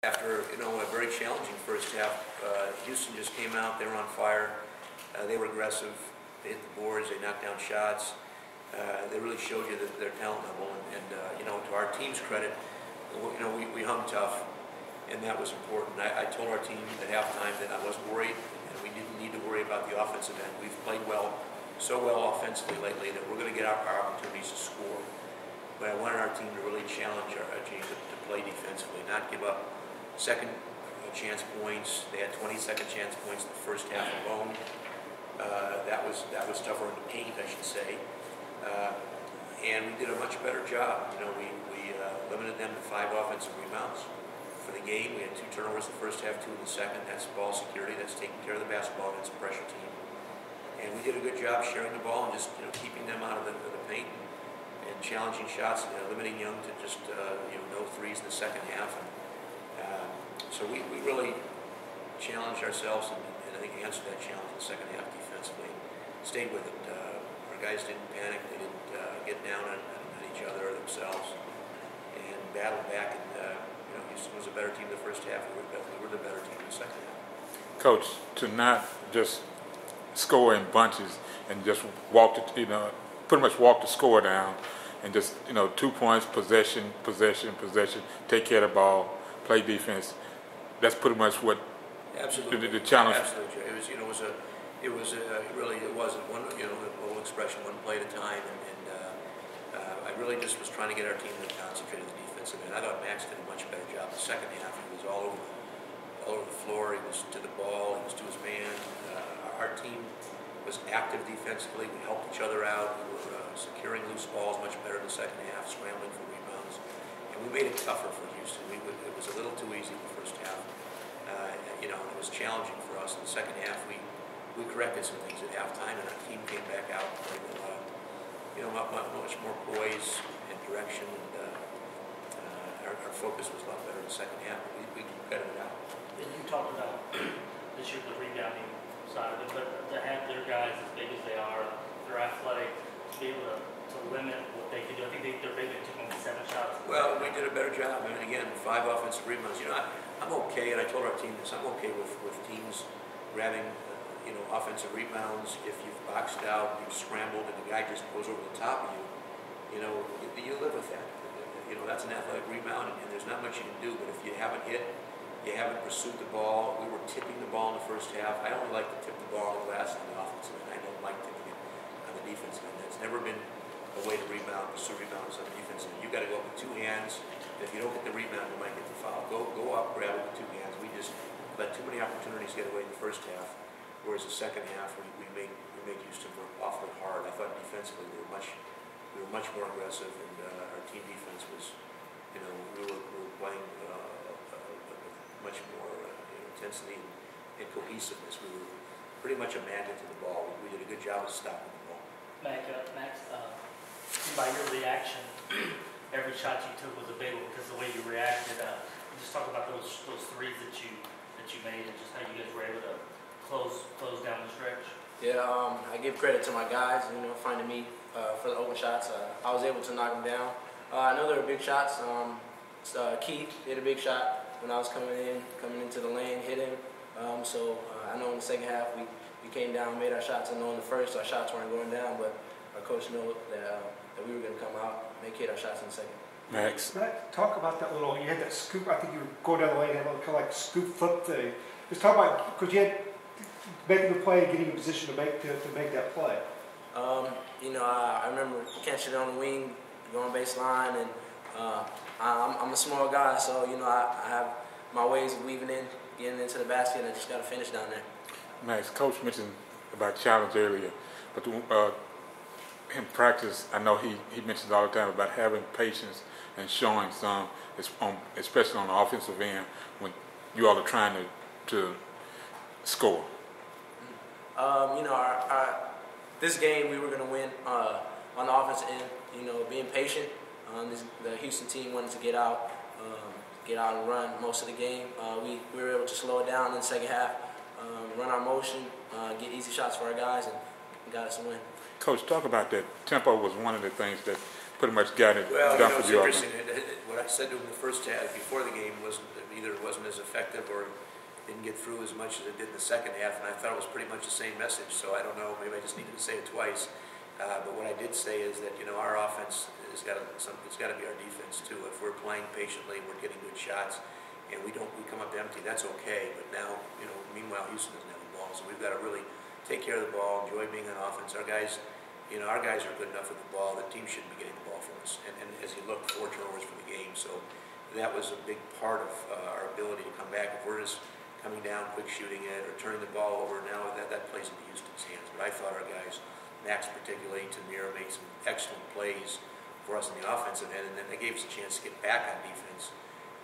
After a very challenging first half, Houston just came out. They were on fire. They were aggressive. They hit the boards. They knocked down shots. They really showed you their talent level. And to our team's credit, we hung tough, and that was important. I told our team at halftime that I wasn't worried, and we didn't need to worry about the offensive end. We've played so well offensively lately that we're going to get our opportunities to score. But I wanted our team to really challenge our team to play defensively, not give up second chance points. They had 20 second chance points in the first half alone. That was tougher in the paint, I should say. And we did a much better job. We limited them to 5 offensive rebounds for the game. We had 2 turnovers in the first half, 2 in the second. That's ball security. That's taking care of the basketball against a pressure team. And we did a good job sharing the ball and just keeping them out of the paint and challenging shots, limiting Young to just no threes in the second half. And so we really challenged ourselves and I think answered that challenge in the second half defensively. Stayed with it. Our guys didn't panic. They didn't get down on each other or themselves, and battled back. And Houston was a better team the first half. We were the better team in the second half. Coach, to not just score in bunches and just pretty much walk the score down, and just 2 points, possession, take care of the ball, play defense. That's pretty much what the challenge. Absolutely, it wasn't one. The old expression, one play at a time, and I really just was trying to get our team to concentrate on the defensive end. I thought Max did a much better job the second half. He was all over the floor. He was to the ball. He was to his man. Our team was active defensively. We helped each other out. We were securing loose balls much better in the second half, scrambling for rebounds, and we made it tougher for Houston. It was a little too easy in the first half. It was challenging for us. In the second half, we corrected some things at halftime, and our team came back out with much more poise and direction, and our focus was a lot better in the second half. We got it out. And you talked about this year the rebounding side of it, but to have their guys as big as they are, they're athletic, to be able to limit what they can do. I think they're big. They took only 7 shots. Well, we did a better job. I mean, again, 5 offensive rebounds. I'm okay, and I told our team this. I'm okay with teams grabbing offensive rebounds. If you've boxed out, you've scrambled, and the guy just goes over the top of you, you live with that. That's an athletic rebound, and there's not much you can do. But if you haven't hit, you haven't pursued the ball. We were tipping the ball in the first half. I only like to tip the ball on the glass on the offensive end. I don't like tipping it on the defensive end. That's never been a way to pursue rebounds on the defensive end. You got to go up with 2 hands. If you don't get the rebound, you might get the foul. Go up, grab it with 2 hands. We just let too many opportunities get away in the first half. Whereas the second half, we made Houston work awfully hard. I thought defensively we were much more aggressive, and our team defense was, we were playing much more intensity and cohesiveness. We were pretty much a magnet to the ball. We did a good job of stopping the ball. Max, by your reaction, every shot you took was a big one because the way you reacted. Just talk about those threes that you made and just how you guys were able to close down the stretch. Yeah, I give credit to my guys, finding me for the open shots. I was able to knock them down. I know they were big shots. Keith did a big shot when I was coming into the lane, hit him. I know in the second half we came down, made our shots. I know in the first our shots weren't going down, but our coach knew that we were going to come out, hit our shots in the second. Max, talk about that little. You had that scoop. I think you were going down the lane, had a little kind of like scoop flip thing. Just talk about, because you had making the play, getting in position to make that play. I remember catching it on the wing, going baseline, and I'm a small guy, so I have my ways of weaving in, getting into the basket, and I just got to finish down there. Max, Coach mentioned about challenge earlier, but in practice, I know he mentions all the time about having patience and showing some, especially on the offensive end, when you all are trying to score. This game we were going to win on the offensive end. Being patient. The Houston team wanted to get out and run most of the game. We were able to slow it down in the second half, run our motion, get easy shots for our guys, and got us a win. Coach, talk about that. Tempo was one of the things that pretty much got it done for you. Interesting. What I said to him the first half before the game was, either it wasn't as effective or didn't get through as much as it did in the second half, and I thought it was pretty much the same message, so I don't know, maybe I just needed to say it twice. But what I did say is that, our offense it's got to be our defense too. If we're playing patiently, we're getting good shots, and we come up empty, that's okay. But now, meanwhile, Houston doesn't have the ball, so we've got to really take care of the ball, enjoy being on offense. Our guys are good enough with the ball. The team shouldn't be getting the ball from us. And as you look, 4 turnovers for the game, so that was a big part of our ability to come back. If we're just coming down, quick shooting it, or turning the ball over, now that plays into Houston's hands. But I thought our guys, Max particularly, Tamir, made some excellent plays for us in the offensive end, and then they gave us a chance to get back on defense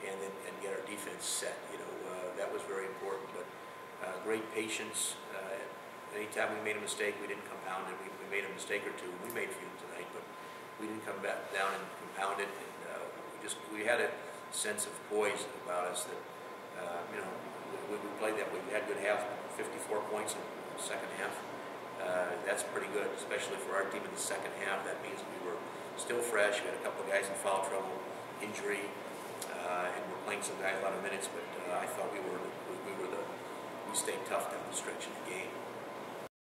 and get our defense set. That was very important. But great patience. Anytime we made a mistake, we didn't compound it. We made a mistake or two. We made a few tonight, but we didn't come back down and compound it. And we had a sense of poise about us that we played that way. We had good halves, 54 points in the second half. That's pretty good, especially for our team in the second half. That means we were still fresh. We had a couple of guys in foul trouble, injury, and we're playing some guys a lot of minutes. But I thought we stayed tough down the stretch of the game.